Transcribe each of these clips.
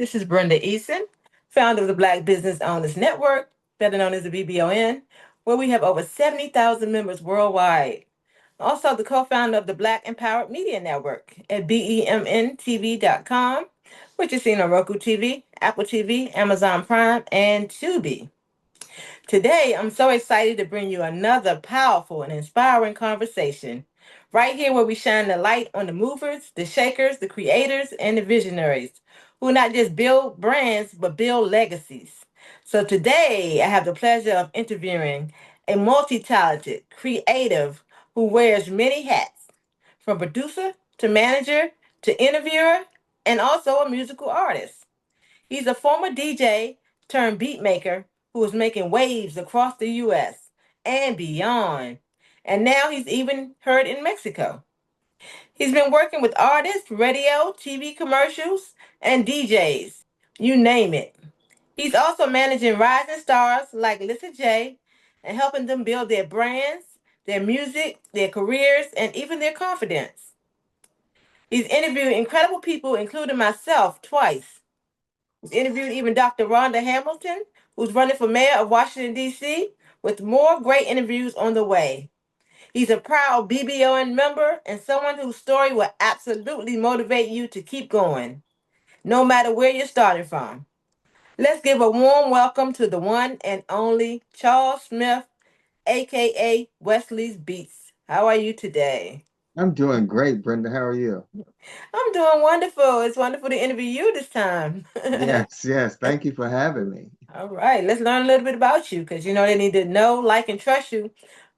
This is Brenda Eason, founder of the Black Business Owners Network, better known as the BBON, where we have over 70,000 members worldwide. Also, the co-founder of the Black Empowered Media Network at BEMNTV.com, which is seen on Roku TV, Apple TV, Amazon Prime, and Tubi. Today, I'm so excited to bring you another powerful and inspiring conversation. Right here, where we shine the light on the movers, the shakers, the creators, and the visionaries who not just build brands, but build legacies. So today, I have the pleasure of interviewing a multi talented creative who wears many hats, from producer to manager to interviewer, and also a musical artist. He's a former DJ turned beatmaker who is making waves across the US and beyond. And now he's even heard in Mexico. He's been working with artists, radio, TV commercials, and DJs. You name it. He's also managing rising stars like Lissa J and helping them build their brands, their music, their careers, and even their confidence. He's interviewed incredible people, including myself, twice. He's interviewed even Dr. Rhonda Hamilton, who's running for mayor of Washington, D.C., with more great interviews on the way. He's a proud BBON member and someone whose story will absolutely motivate you to keep going, no matter where you're starting from. Let's give a warm welcome to the one and only Charles Smith, aka Wesleyz Beats. How are you today? I'm doing great, Brenda. How are you? I'm doing wonderful. It's wonderful to interview you this time. Yes, yes. Thank you for having me. All right, let's learn a little bit about you because they need to know, like, and trust you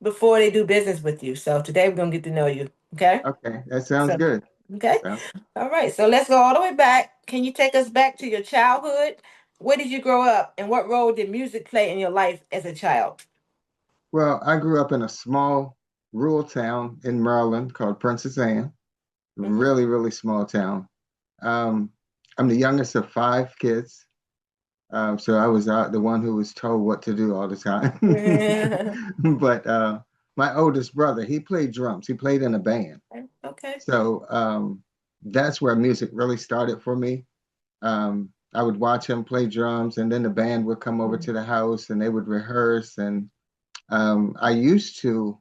before they do business with you. So today we're gonna get to know you. Okay. Okay, that sounds So good. okay. Sounds All right. So let's go all the way back. Can you take us back to your childhood? Where did you grow up, and what role did music play in your life as a child? well. I grew up in a small rural town in Maryland called Princess Anne. Hmm. Really, really small town. Um, I'm the youngest of five kids, so I was the one who was told what to do all the time. But my oldest brother, he played drums. He played in a band. Okay. So that's where music really started for me. I would watch him play drums, and then the band would come over to the house and they would rehearse. And I used to,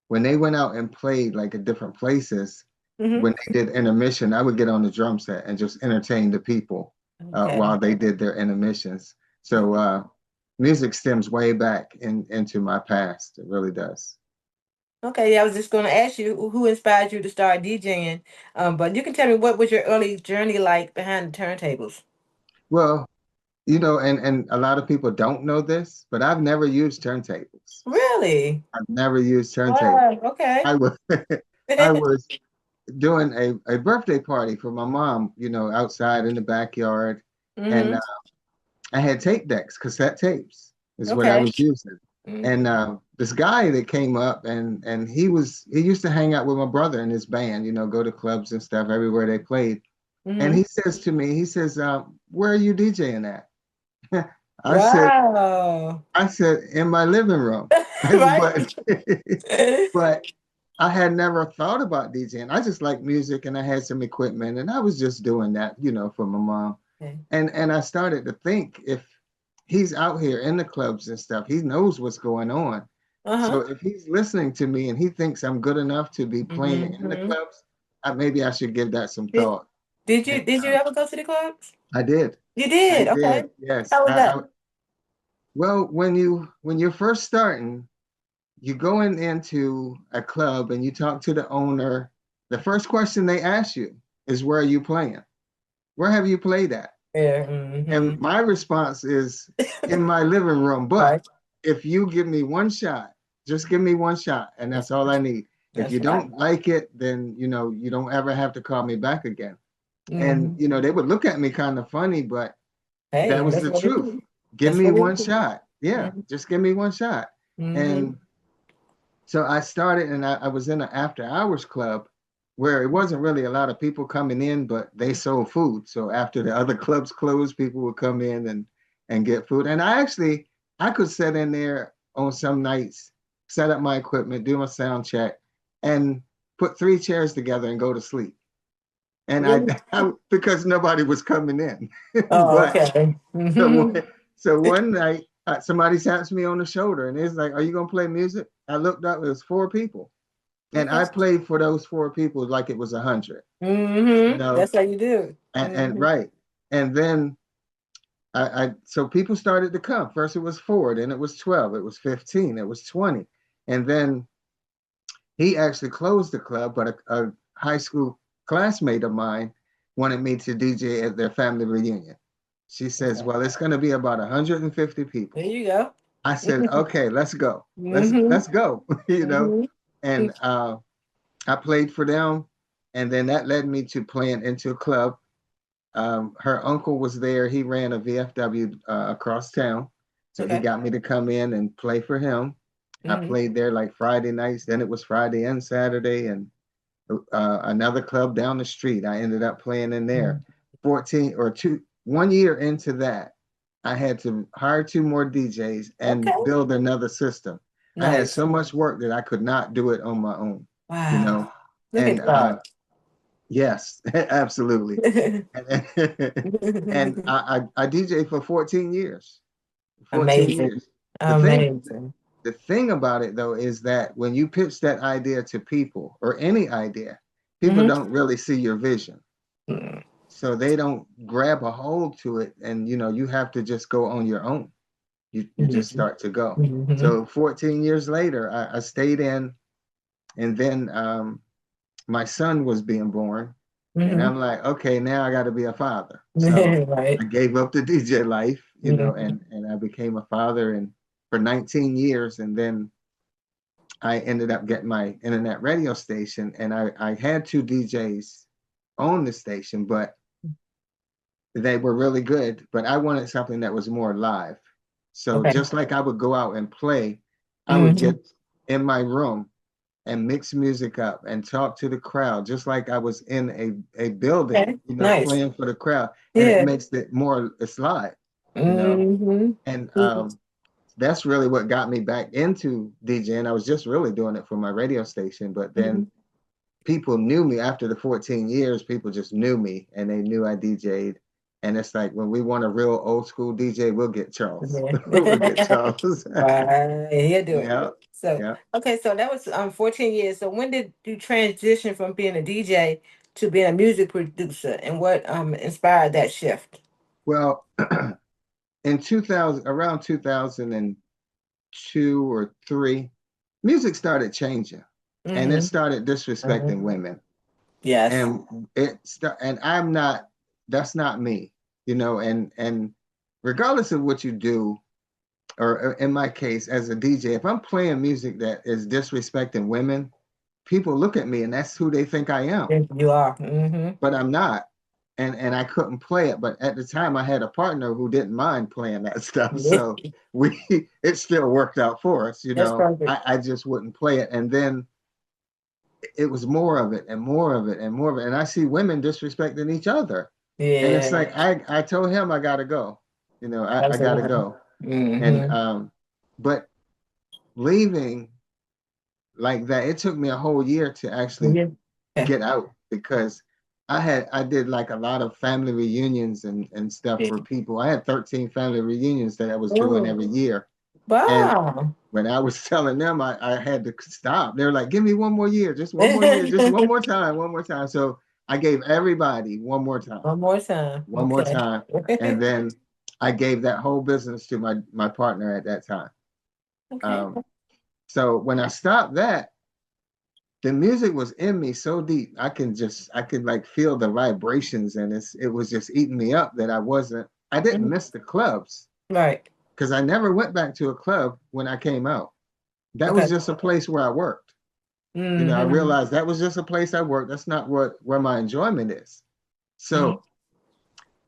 when they went out and played like at different places, Hmm. when they did intermission, I would get on the drum set and just entertain the people Okay. while they did their intermissions. So music stems way back into my past. It really does. Okay. Yeah, I was just going to ask you who inspired you to start DJing. But you can tell me what was your early journey like behind the turntables. Well, and a lot of people don't know this, but I've never used turntables. Really? I've never used turntables. Wow. Okay. I was I was doing a birthday party for my mom, outside in the backyard, and Hmm. I had tape decks, cassette tapes is what I Okay. was using. And Hmm. this guy that came up and he used to hang out with my brother and his band, go to clubs and stuff everywhere they played. And Hmm. he says to me, he says, "Where are you DJing at?" I said, Wow. I said, in my living room. Right? But but I had never thought about DJing. I just like music and I had some equipment and I was just doing that, for my mom. Okay. And I started to think if he's out here in the clubs and stuff, he knows what's going on. So Uh-huh. if he's listening to me and he thinks I'm good enough to be playing in the Hmm. clubs, maybe I should give that some Did, thought. did And you did you ever go to the clubs? I did. You I did. Okay. did. Yes. How was that? Well, when you're first starting, you go into a club and you talk to the owner. The first question they ask you is, where are you playing? Where have you played at? Yeah. And my response is, in my living room. But Right. if you give me one shot, just give me one shot, and that's all I need. If That's you right. don't like it, then you don't ever have to call me back again. And Hmm. they would look at me kind of funny, but that Hey, was that's the what we truth. do. Give That's me what we one do. shot. Yeah, just give me one shot. Mm-hmm. And so I started, and I was in an after hours club where it wasn't really a lot of people coming in, but they sold food. So after the other clubs closed, people would come in and get food. And I could sit in there on some nights, set up my equipment, do my sound check, and put three chairs together and go to sleep. and Really? I because nobody was coming in. Oh, But okay. so Hmm. one, so one night, somebody taps me on the shoulder and it's like, "Are you gonna play music?" I looked up; it was four people, and Okay. I played for those four people like it was 100. You know, That's how you do. and right, and then so people started to come. First it was four, then it was 12, it was 15, it was 20, and then he actually closed the club, but a high school classmate of mine wanted me to DJ at their family reunion. She says, Okay. "Well, it's going to be about 150 There people." you go. I said, "Okay, let's go. Hmm. Let's go." You know, Hmm. and I played for them, and then that led me to playing into a club. Her uncle was there. He ran a VFW across town, so he Okay. got me to come in and play for him. I Hmm. played there like Friday nights. Then it was Friday and Saturday, and another club down the street. I ended up playing in there. 14 or two, 1 year into that, I had to hire two more DJs and Okay. build another system. I had Nice. so much work that I could not do it on my own, you know. Wow. Look And at God. yes, absolutely. And, and I DJ for 14 years. 14 Amazing. years. The thing Amazing. the thing about it though is that when you pitch that idea to people or any idea, people Hmm. don't really see your vision. So they don't grab a hold to it, and you have to just go on your own. You just Hmm. start to go. Hmm. So 14 years later, I stayed in, and then my son was being born, and Hmm. I'm like, okay, now I got to be a father. So Right. I gave up the DJ life, Hmm. and I became a father, and for 19 years, and then I ended up getting my internet radio station, and I had two DJs on the station, but they were really good. But I wanted something that was more live. So Okay. just like I would go out and play, I would Hmm. get in my room and mix music up and talk to the crowd, just like I was in a building, Okay. Nice. playing for the crowd. And it Yeah. makes it more, it's live, you know. Hmm. And that's really what got me back into DJing. I was just really doing it for my radio station, but then Hmm. people knew me after the 14 years. People just knew me and they knew I DJ'd. And it's like when we want a real old school DJ, we'll get Charles. We'll get Yeah. Charles. Right. He'll do it. Yeah, So, yeah. okay, so that was 14 years. So when did you transition from being a DJ to being a music producer, and what inspired that shift? Well, in 2000, around 2002 or three, music started changing, and it Hmm. started disrespecting Hmm. women. Yes. And I'm not. That's not me, And regardless of what you do, or in my case as a DJ, if I'm playing music that is disrespecting women, people look at me and that's who they think I am. Yes, you are. Hmm. But I'm not. And I couldn't play it. But at the time I had a partner who didn't mind playing that stuff. So we it still worked out for us, That's perfect. I just wouldn't play it. And then it was more of it and more of it and more of it. And I see women disrespecting each other. And it's Yeah. like I told him I gotta go. I gotta Absolutely. go. And Hmm. but leaving like that, it took me a whole year to actually Yeah. get out because I did like a lot of family reunions and stuff Yeah. for people. I had 13 family reunions that I was doing Oh, every year. And wow. when I was telling them I had to stop, they were like, give me one more year, just one more year, just one more time, one more time. So I gave everybody One more time. one more Okay. time. And then I gave that whole business to my partner at that time. Okay. Um, so when I stopped that, the music was in me so deep. I could like feel the vibrations and it was just eating me up that I didn't Mhm. miss the clubs Right. because I never went back to a club when I came out. That was Okay. just a place where I worked. I Hmm. realized that was just a place I worked. That's not where my enjoyment is. Hmm. So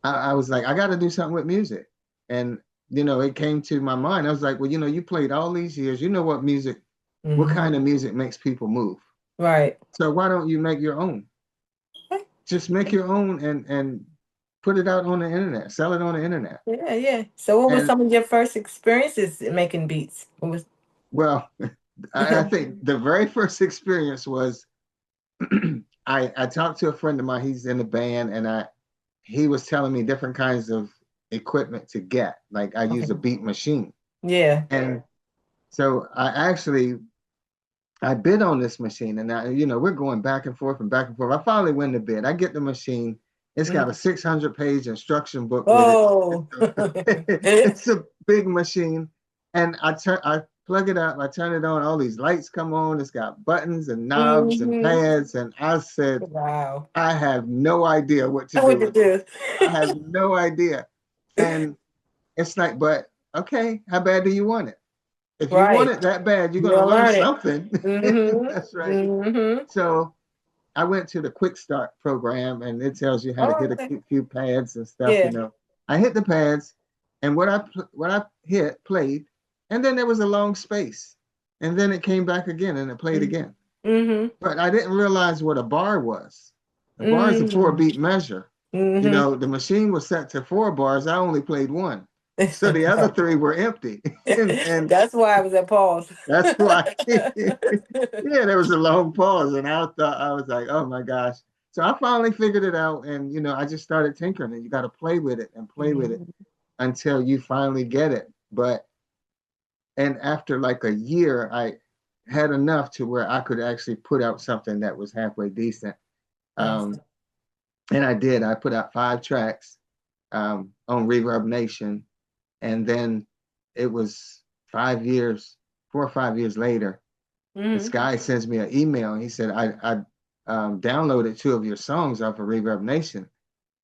I was like, I got to do something with music. And, it came to my mind. I was like, well, you played all these years. You know what Hmm. kind of music makes people move. Right. So why don't you make your own? Just make your own and put it out on the internet, sell it on the internet. Yeah, yeah. So what was And some of your first experiences in making beats? What was well, I think the very first experience was I talked to a friend of mine, he's in the band, and he was telling me different kinds of equipment to get. Like I use Okay. a beat machine. Yeah. And so I bid on this machine, and we're going back and forth and back and forth. I finally win the bid. I get the machine. It's got a Mhm. 600-page instruction book with it. Oh. It's a big machine, and I plug it up, I turn it on. All these lights come on. It's got buttons and knobs and Hmm. pads, and I said, Wow. I have no idea what to do What to with this. do? I have no idea. And it's like, but okay, how bad do you want it? If you want Right. it that bad, you're going to You'll learn learn it. something. That's Mm-hmm. right. Mm-hmm. So I went to the Quick Start program, and it tells you how to Oh, hit okay. a few pads and stuff. Yeah. I hit the pads, and what I hit played, and then there was a long space, and then it came back again, and it played again. Mm-hmm. But I didn't realize what a bar was. A bar is a four Mm-hmm. beat measure. Mm-hmm. The machine was set to 4 bars. I only played one, so the other three were empty, and That's why I was at pause. that's why. Yeah, there was a long pause, and I was like, oh my gosh. So I finally figured it out, and I just started tinkering, and you got to play with it and play with it Mhm. until you finally get it. And after like a year, I had enough to where I could actually put out something that was halfway decent. Yes. Um, and I did. I put out 5 tracks on Reverb Nation, and then it was 5 years, 4 or 5 years later. This Mm-hmm. guy sends me an email, and he said, I downloaded 2 of your songs off of Reverb Nation.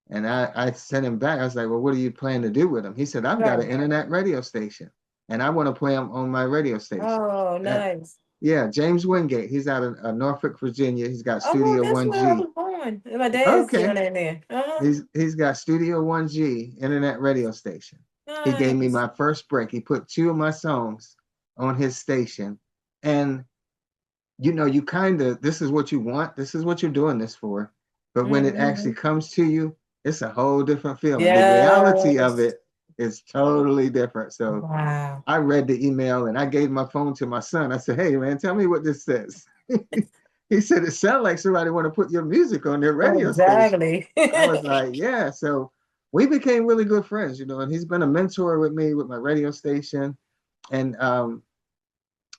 And I sent him back. I was like, well, what do you plan to do with them? He said, I've got Right. an internet radio station, and I want to play them on my radio station. Oh, That, nice. yeah, James Wingate. He's out of Norfolk, Virginia. He's got Oh, Studio that's where I 1G. was born. My dad's Okay. doing that there. Uh-huh. He's got Studio 1G, internet radio station. He gave me Nice. my first break. He put 2 of my songs on his station. And you kind of, this is what you want, this is what you're doing this for. But when it actually Mm-hmm. comes to you, it's a whole different feeling. The reality of Yes. it is totally different. So Wow. I read the email, and I gave my phone to my son. I said, hey man, tell me what this says. He said, it sounds like somebody want to put your music on their radio station. Exactly. I was like, yeah. So we became really good friends, and he's been a mentor with me with my radio station. And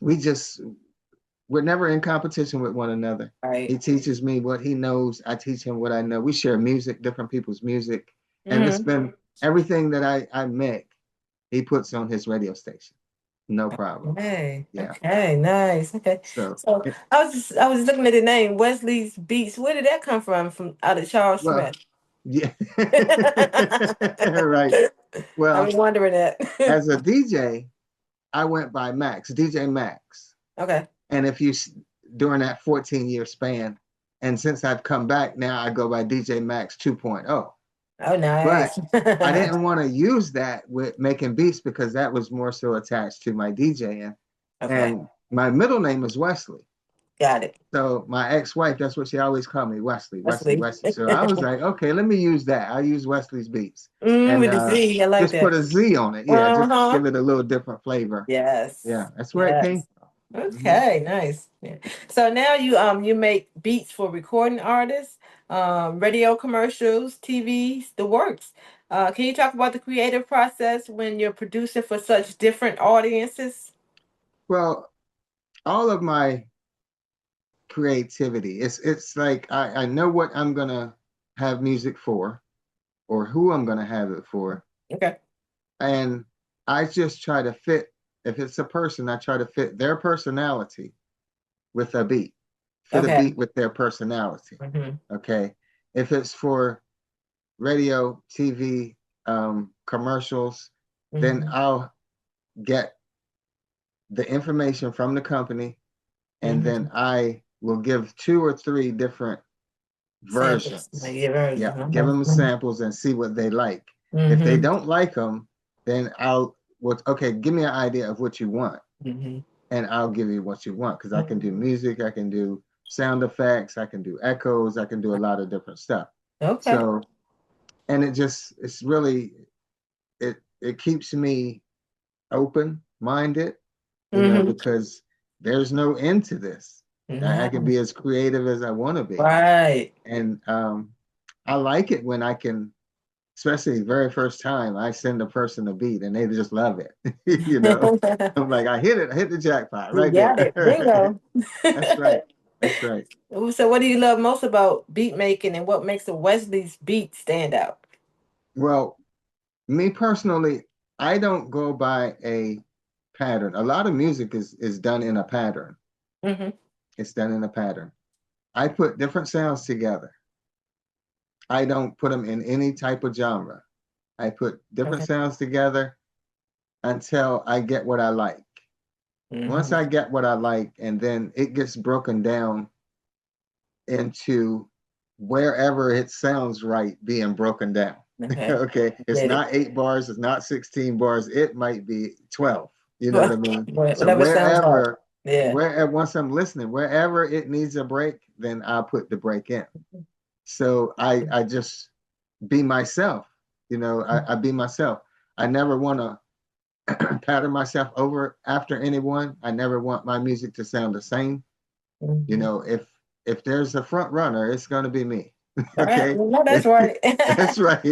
we just we're never in competition with one another. Right. He teaches me what he knows. I teach him what I know. We share music, different people's music. And it's Mm-hmm. been everything that I make, he puts on his radio station. No problem. Okay. Yeah. Okay. Nice. Okay. So, So I was looking at the name Wesley's Beats. Where did that come from? From out of Charles well, Smith. yeah. I've Right. Well, been wondering that. as a DJ, I went by Max, DJ Max. Okay. And during that 14-year span, and since I've come back now, I go by DJ Max 2.0. Oh, But nice. I didn't want to use that with making beats because that was more so attached to my DJing. Okay. And my middle name is Wesley. Got it. So my ex-wife, that's what she always called me, Wesley, Wesley, Wesley. Wesley. So I was like, okay, let me use that. I'll use Wesley's Beats. And With the Z. I like just put that. a Z on it. Yeah, just Uh-huh. give it a little different flavor. Yes. Yeah, that's where it came Yes. from. Mhm. Okay, nice. Yeah. So now you make beats for recording artists, radio commercials, TVs, the works. Can you talk about the creative process when you're producing for such different audiences? Well, all of my creativity, it's like I know what I'm gonna have music for or who I'm gonna have it for. Okay. And I just try to fit, if it's a person, I try to fit their personality with a beat, fit a Okay. beat with their personality. Hmm. Okay. If it's for radio, TV, commercials, then Hmm. I'll get the information from the company, and then Hmm. I will give 2 or 3 different Samples. versions. Like your version. Yeah, give them Uh-huh. samples and see what they like. If they Hmm. don't like them, then okay, give me an idea of what you want, Hmm. and I'll give you what you want because I can do music, I can do sound effects, I can do echoes, I can do a lot of different stuff. Okay. So, and it's really, it keeps me open minded, Hmm. because there's no end to this. I can be Nice. as creative as I want to be. Right. And I like it when I can, especially the very first time I send a person a beat and they just love it. You know, I'm like, I hit the jackpot You right got there. it. Bingo. That's right. That's right. Ooh, so what do you love most about beat making and what makes a Wesley's beat stand out? Well, me personally, I don't go by a pattern. A lot of music is done in a pattern. Mm-hmm. It's done in a pattern. I put different sounds together. I don't put them in any type of genre. I put different Okay. sounds together until I get what I like. Once Mm-hmm. I get what I like, and then it gets broken down into wherever it sounds right being broken down. Okay. Okay. It's Get it. not 8 bars, it's not 16 bars, it might be 12. You know what I mean? So Whatever sounds right. Yeah. wherever once I'm listening, wherever it needs a break, then I'll put the break in. So I just be myself. You know, I be myself. I never want to pattern myself over after anyone. I never want my music to sound the same. You Mm-hmm. know, if there's a front runner, it's going to be me. All right. Okay, Well, no, that's right. that's right.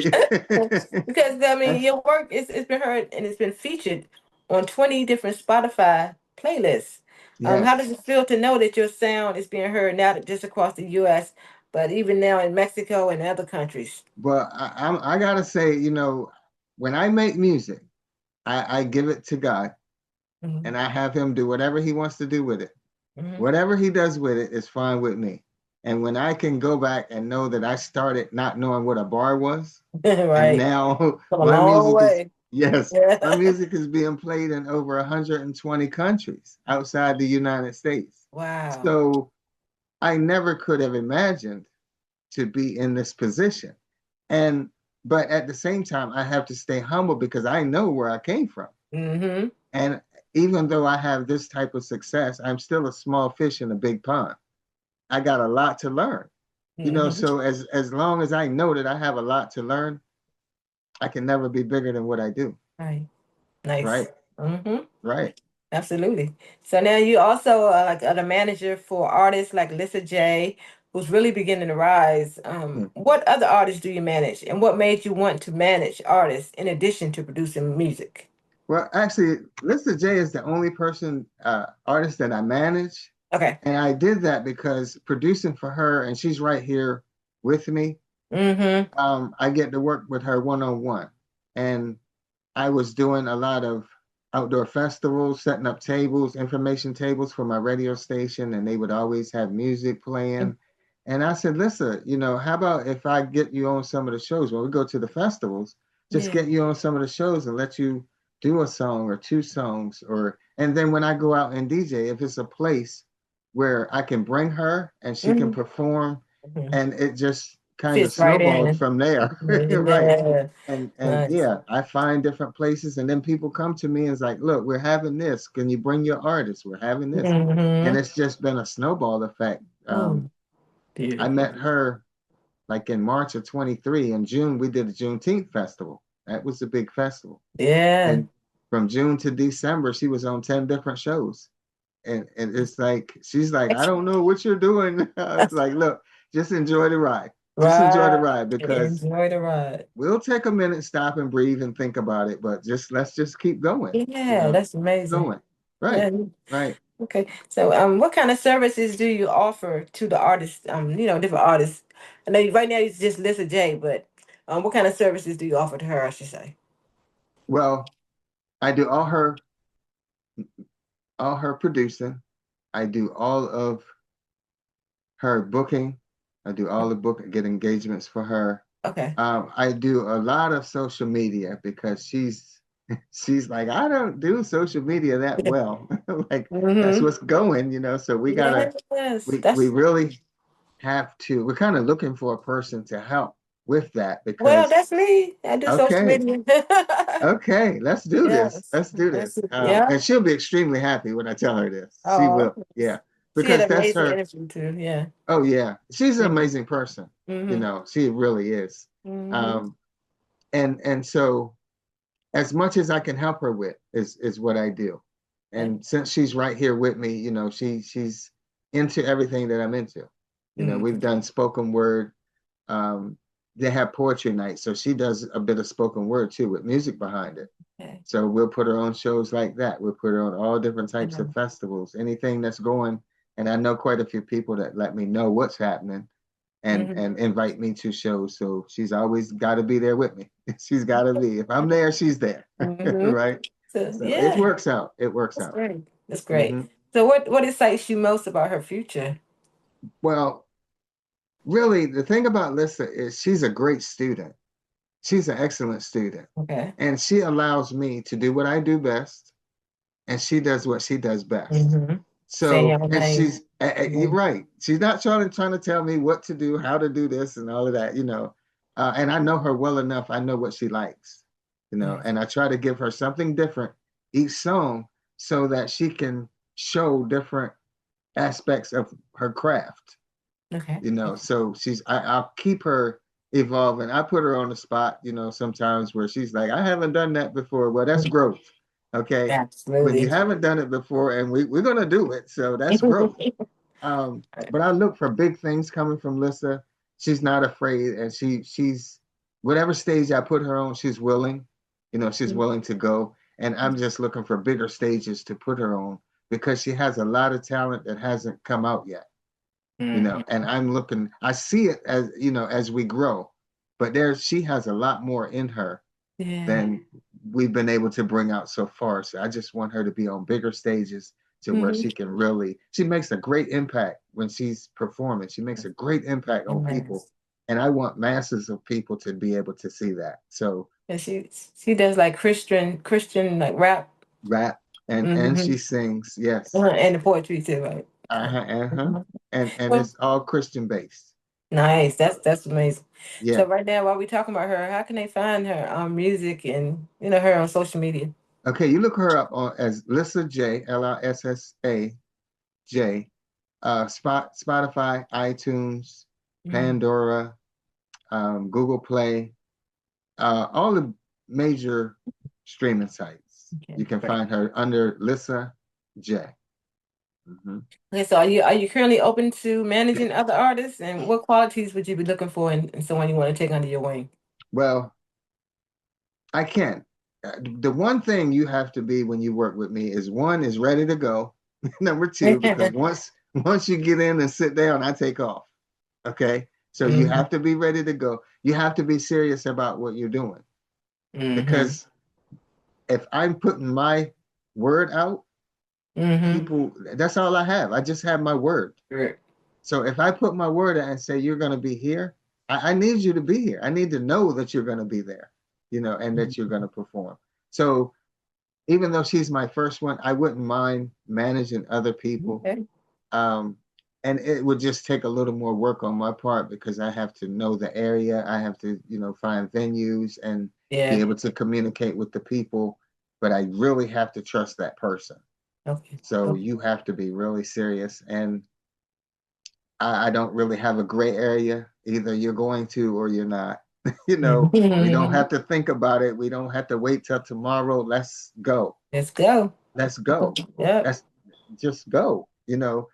Because I mean, your work is it's been heard and it's been featured on 20 different Spotify playlists. How does Yes. it feel to know that your sound is being heard not just across the U.S., but even now in Mexico and other countries? But I gotta say, you know, when I make music, I give it to God Mm-hmm. and I have Him do whatever He wants to do with it. Mm-hmm. Whatever He does with it is fine with me. And when I can go back and know that I started not knowing what a bar was, and Right. now Come a my long music is, way. yes, my Yeah. music is being played in over 120 countries outside the United States. Wow. So I never could have imagined to be in this position. And but at the same time, I have to stay humble because I know where I came from. Mm-hmm. And even though I have this type of success, I'm still a small fish in a big pond. I got a lot to learn. You know, Mm-hmm. so as long as I know that I have a lot to learn, I can never be bigger than what I do. Right. Nice. Right. Mm-hmm. Right. Absolutely. So now you also like are the manager for artists like Lissa J, who's really beginning to rise. Hmm. What other artists do you manage, and what made you want to manage artists in addition to producing music? Well, actually, Lissa J is the only person, artist that I manage. Okay. And I did that because producing for her, and she's right here with me, Mm-hmm. I get to work with her one on one. And I was doing a lot of outdoor festivals, setting up tables, information tables for my radio station, and they would always have music playing. And I said, listen, you know, how about if I get you on some of the shows when we go to the festivals, just Yeah. get you on some of the shows and let you do a song or two songs or and then when I go out and DJ, if it's a place where I can bring her and she can Mm-hmm. perform Hmm. and it just kind of Fits right snowballed in. from there. Right. Yeah. And Nice. yeah, I find different places, and then people come to me and it's like, look, we're having this. Can you bring your artist? We're having this, and Mm-hmm. it's just been a snowball effect. Oh, I beautiful. met her like in March of 23. In June, we did a Juneteenth festival. That was a big festival, Yeah. and from June to December, she was on 10 different shows, and it's like she's like, I don't know what you're doing. It's like, look, just enjoy the ride. Just enjoy the Right. ride because Enjoy the ride. we'll take a minute, stop and breathe and think about it, but just let's just keep going, you Yeah, know, that's amazing. going. Right, Yeah. right. Okay. So, what kind of services do you offer to the artists? Different artists. I know right now it's just Lissa J, but what kind of services do you offer to her? I should say. Well, I do all her producing. I do all of her booking. I do all the book get engagements for her. Okay. I do a lot of social media because she's like, I don't do social media that well. Like that's Mm-hmm. what's going, you know. So we gotta Yes, we that's really have to, we're kind of looking for a person to help with that well, because that's me. I do social okay, media. okay, let's do this. Yes, Let's do that's this. yeah. And she'll be extremely happy when I tell her this. She Oh, will, yeah, she had because an that's amazing her. interview too. Yeah. Oh yeah, she's an Yeah. amazing person. You Mm-hmm. know, she really is. Mm-hmm. Um, and so as much as I can help her with is what I do. Okay. And since she's right here with me, you know, she's into everything that I'm into. You know, we've Mm. done spoken word. Um, they have poetry night, so she does a bit of spoken word too with music behind it. Okay. So we'll put her on shows like that. We'll put her on all different types of Mhm. festivals, anything that's going. And I know quite a few people that let me know what's happening Mhm. and invite me to shows. So she's always got to be there with me. She's got to be. If I'm there, she's there, Mhm. right? So So it yeah, works out. It works that's out. great. That's great. Hmm. So what excites you most about her future? Well, really, the thing about Lissa is she's a great student. She's an excellent student, Okay. and she allows me to do what I do best, and she does what she does best. Mm-hmm. Saying So, your and name. you're Mhm. right. She's not trying to tell me what to do, how to do this, and all of that, you know. And I know her well enough. I know what she likes, you know, Yes. and I try to give her something different each song so that she can show different aspects of her craft, Okay. you know. So I'll keep her evolving. I put her on the spot, you know, sometimes where she's like, I haven't done that before. Well, that's growth. Okay. When you Absolutely. haven't done it before, and we're gonna do it. So that's growth. But I look for big things coming from Lissa. She's not afraid, and she's whatever stage I put her on, she's willing. You know, she's willing to go. And I'm just looking for bigger stages to put her on because she has a lot of talent that hasn't come out yet, you know. Mhm. And I'm looking, I see it as, you know, as we grow, but she has a lot more in her Yeah. than we've been able to bring out so far. So I just want her to be on bigger stages to where Hmm. she can really, she makes a great impact when she's performing. She makes a great impact on people. Yes. And I want masses of people to be able to see that. So And she does like Christian like rap. rap and Hmm. she sings, yes. And the poetry too, right? Uh-huh, uh-huh. Mhm. And Well, it's all Christian based. nice. That's amazing. Yeah. So right now, while we talking about her, how can they find her music and her on social media? Okay, you look her up on as Lissa J, Lissa J, Spotify, iTunes, Mhm. Pandora, Google Play, all the major streaming sites. Okay, You can great. find her under Lissa J. Mhm. Okay, so are you currently open to managing other artists, and what qualities would you be looking for in someone you want to take under your wing? Well, I can. The one thing you have to be when you work with me is one is ready to go. Number two, because once you get in and sit down, I take off. Okay. So you Hmm. have to be ready to go. You have to be serious about what you're doing Hmm. because if I'm putting my word out, Hmm. people, that's all I have. I just have my word. Great. So if I put my word out and say you're going to be here, I need you to be here. I need to know that you're going to be there, you know, and that you're going to perform. So even though she's my first one, I wouldn't mind managing other people. Okay. Um, and it would just take a little more work on my part because I have to know the area. I have to, you know, find venues and be Yeah. able to communicate with the people. But I really have to trust that person. Okay. So Okay. you have to be really serious. And I don't really have a gray area. Either you're going to or you're not. You know, we don't Mhm. have to think about it. We don't have to wait till tomorrow. Let's go. Let's go. Let's go. Yep. Let's just go. You know,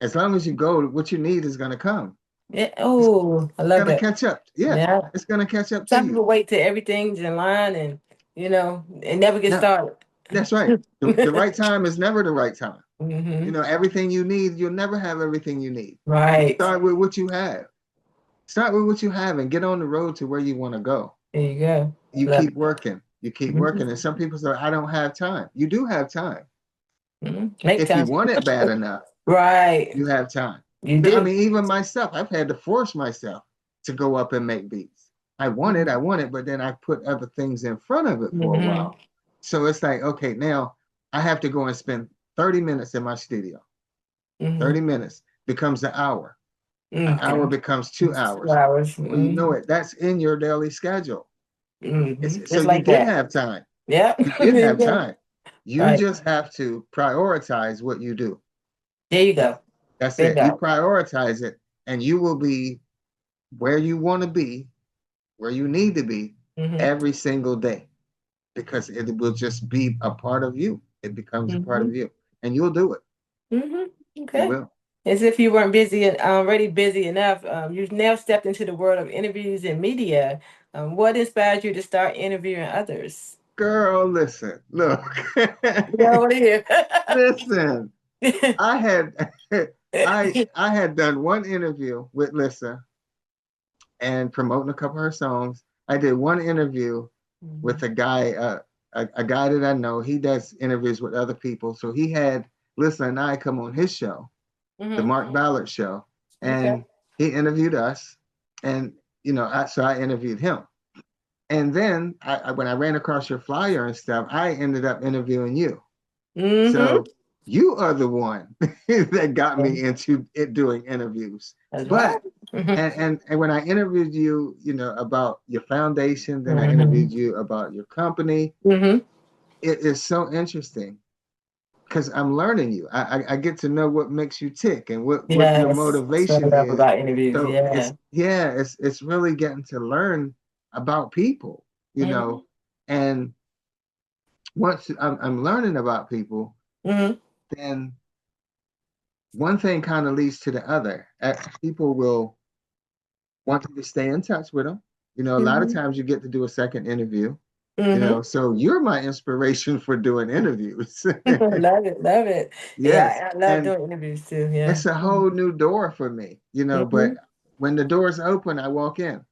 as long as you go, what you need is going to come. Yeah. It's Oh, I love going to that. catch up. Yeah, Yeah. it's going to catch up to Some you. people wait till everything's in line and it never gets No, started. that's right. The right time is never the right time. You Hmm. know, everything you need, you'll never have everything you need. Right. Start with what you have. Start with what you have and get on the road to where you want to go. There you go. You Love keep it. working. You keep working. And Hmm. some people say, I don't have time. You do have time. Hmm. Make If you time. want it bad enough, Right. you have time. You I do. mean, even myself, I've had to force myself to go up and make beats. I want it, but then I put other things in front of it for a Hmm. while. So it's like, okay, now I have to go and spend 30 minutes in my studio. Hmm. 30 minutes becomes an hour. An hour Okay. becomes 2 hours. 2 hours. Before you know Hmm. it, that's in your daily schedule. Hmm. So Just you like did that. have time. Yep. You did There you have go. time. You Right. just have to prioritize what you do. There you That, go. that's it. You Bingo. prioritize it, and you will be where you want to be, where you need to be Hmm. every single day because it will just be a part of you. It becomes a part Hmm. of you, and you'll do it. Hmm. You Okay. will. As if you weren't already busy enough, you've now stepped into the world of interviews and media. What inspired you to start interviewing others? Girl, listen, look. Yeah, what are you? Listen, I had I had done one interview with Lissa and promoting a couple of her songs. I did one interview with a guy, a guy that I know. He does interviews with other people. So he had Lissa and I come on his show, the Mm-hmm. Mark Ballard show, Okay. and he interviewed us. And so I interviewed him. And then when I ran across your flyer and stuff, I ended up interviewing you. Mm-hmm. So you are the one that got me into it doing interviews. That's right. But Mm-hmm. and when I interviewed you, about your foundation, then I Mm-hmm. interviewed you about your company. Mm-hmm. It is so interesting because I'm learning you. I get to know what makes you tick and what your Yes, that's what I motivation love is. about interviews. So Yeah. it's really getting to learn about people, Mm-hmm. and once I'm learning about people, Mm-hmm. then one thing kind of leads to the other. People will want you to stay in touch with them. A lot of Mm-hmm. times you get to do a second interview. Mm-hmm. So you're my inspiration for doing interviews. Love it, love it. Yes, Yeah, I love and doing interviews too. Yeah. it's a whole new door for me. But Mm-hmm. when the doors open, I walk in.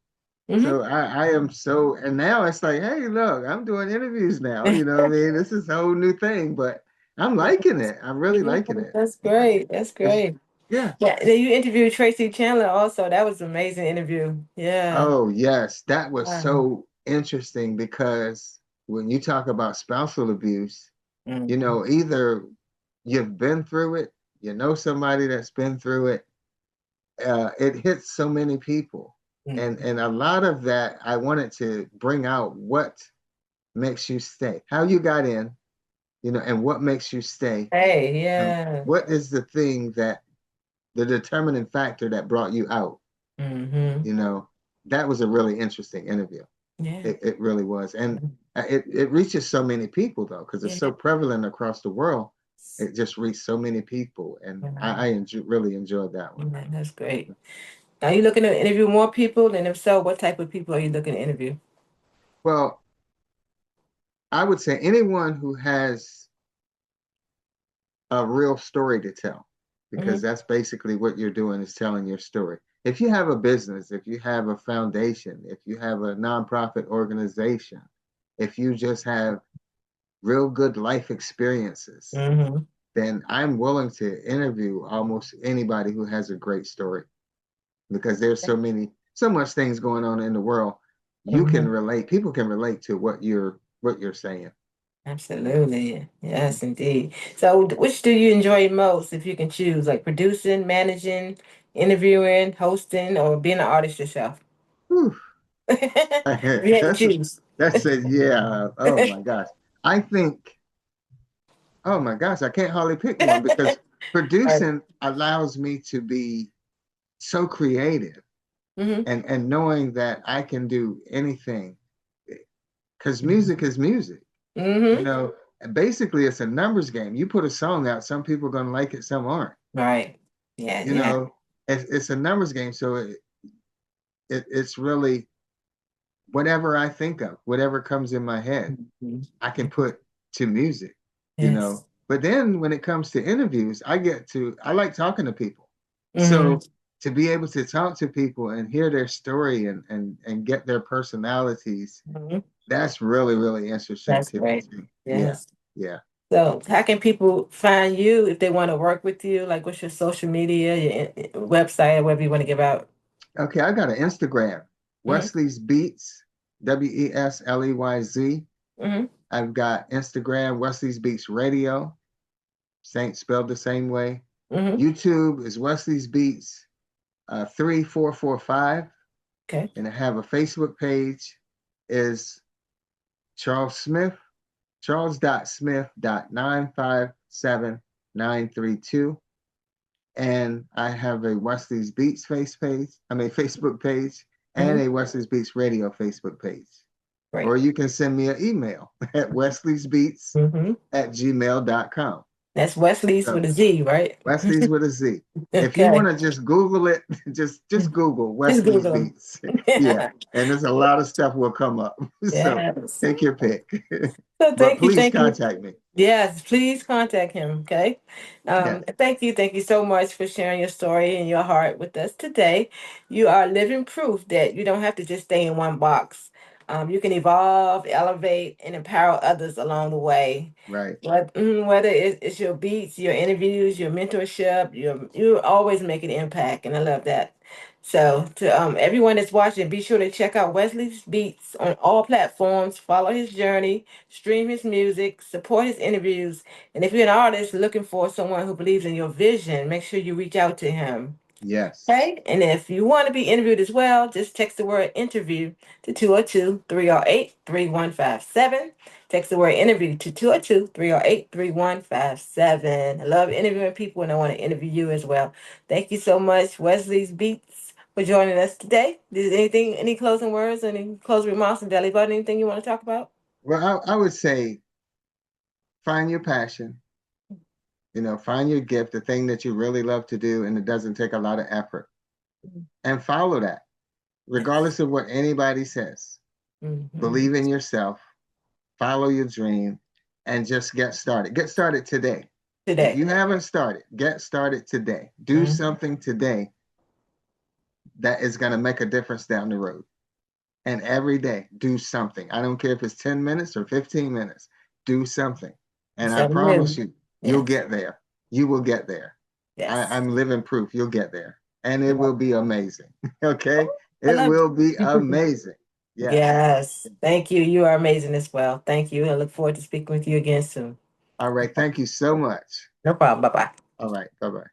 Mm-hmm. So I am so, and now it's like, hey, look, I'm doing interviews now. You know what I mean? This is a whole new thing, but I'm liking it. I'm really liking it. That's Yeah, great. That's it's great. yeah. Yeah. Then you interviewed Tracy Chandler also. That was an amazing interview. Yeah. Oh, yes, that was Wow. so interesting because when you talk about spousal abuse, Mm-hmm. either you've been through it, somebody that's been through it. It hits so many people, and a lot of that I wanted to bring out what makes you stay, how you got in, and what makes you stay. Hey, yeah. What is the thing that the determining factor that brought you out? Mm-hmm. You know, that was a really interesting interview. Yeah. It really was, and it reaches so many people though, because it's Yeah. so prevalent across the world. It just reached so many people, and I really enjoyed that one. Yeah, that's great. Are you looking to interview more people? And if so, what type of people are you looking to interview? Well, I would say anyone who has a real story to tell, because Mm-hmm. that's basically what you're doing is telling your story. If you have a business, if you have a foundation, if you have a nonprofit organization, if you just have real good life experiences, Mm-hmm. then I'm willing to interview almost anybody who has a great story because there's so much things going on in the world. You can Mm-hmm. relate, people can relate to what you're saying. Absolutely. Yes, indeed. So, which do you enjoy most if you can choose, like producing, managing, interviewing, hosting, or being an artist yourself? Whew. If you had to that's choose. that's it. Yeah. Oh my gosh. I think. Oh my gosh. I can't hardly pick one because Right. producing allows me to be so creative Mm-hmm. and knowing that I can do anything because music Mm-hmm. is music. You Mm-hmm. know, and basically it's a numbers game. You put a song out, some people are gonna like it, some aren't. Right. Yeah, You yeah. know, it's a numbers game. So it's really whatever I think of, whatever comes in my head, Mhm. I can put to music, you know. Yes. But then when it comes to interviews, I like talking to people. Mm-hmm. So to be able to talk to people and hear their story and get their personalities, Hmm. that's really, really interesting That's to me great. too. Yeah, Yes. yeah. So, how can people find you if they want to work with you? Like, what's your social media, your website, or whatever you want to give out? Okay, I got an Instagram, Mm-hmm. Wesleyz Beats, Wesleyz. Mm-hmm. I've got Instagram, Wesleyz Beats Radio, Saint spelled the same way. Mm-hmm. YouTube is Wesleyz Beats 3445, Okay. and I have a Facebook page is Charles Smith, Charles.Smith.957932. And I have a Wesley's Beats Facebook page, and Mm-hmm. a Wesley's Beats Radio Facebook page. Great. Or you can send me an email at wesley'sbeats Mm-hmm. at gmail.com. That's Wesley's So with a Z, right? Wesley's with a Z. If you Okay. want to just Google it, just Google Just Wesley's Google them. Beats. Yeah, and there's a lot of stuff will come up. So Yes. take your pick. So But thank you, please thank you. contact me. Yes, please contact him. Okay. Yeah, Thank you so much for sharing your story and your heart with us today. You are living proof that you don't have to just stay in one box. You can evolve, elevate, and empower others along the way. right. Whether it's your beats, your interviews, your mentorship, you always make an impact, and I love that. So to everyone that's watching, be sure to check out Wesley's Beats on all platforms. Follow his journey, stream his music, support his interviews, and if you're an artist looking for someone who believes in your vision, make sure you reach out to him. Yes. Okay, and if you want to be interviewed as well, just text the word interview to 202-308-3157. Text the word interview to 202-308-3157. I love interviewing people and I want to interview you as well. Thank you so much, Wesley's Beats, for joining us today. Is any closing words, any closing remarks, and Deli Button, anything you want to talk about? Well, I would say find your passion, find your gift, the thing that you really love to do, and it doesn't take a lot of effort. And follow that, Yes. regardless of what anybody says. Hmm. Believe in yourself, follow your dream, and just get started. Get started today. If Today. you haven't started, get started today. Do Mhm. something today that is going to make a difference down the road. And every day, do something. I don't care if it's 10 minutes or 15 minutes, do something. And I Something promise new. you, you'll Yes. get there. You will get there. Yes. I'm living proof you'll get there. And it Yeah. will be amazing. Okay? I It love will be it. amazing. Yes. Yes. Thank you. You are amazing as well. Thank you. I look forward to speaking with you again soon. All right. Thank you so much. No problem. Bye bye. All right. Bye bye.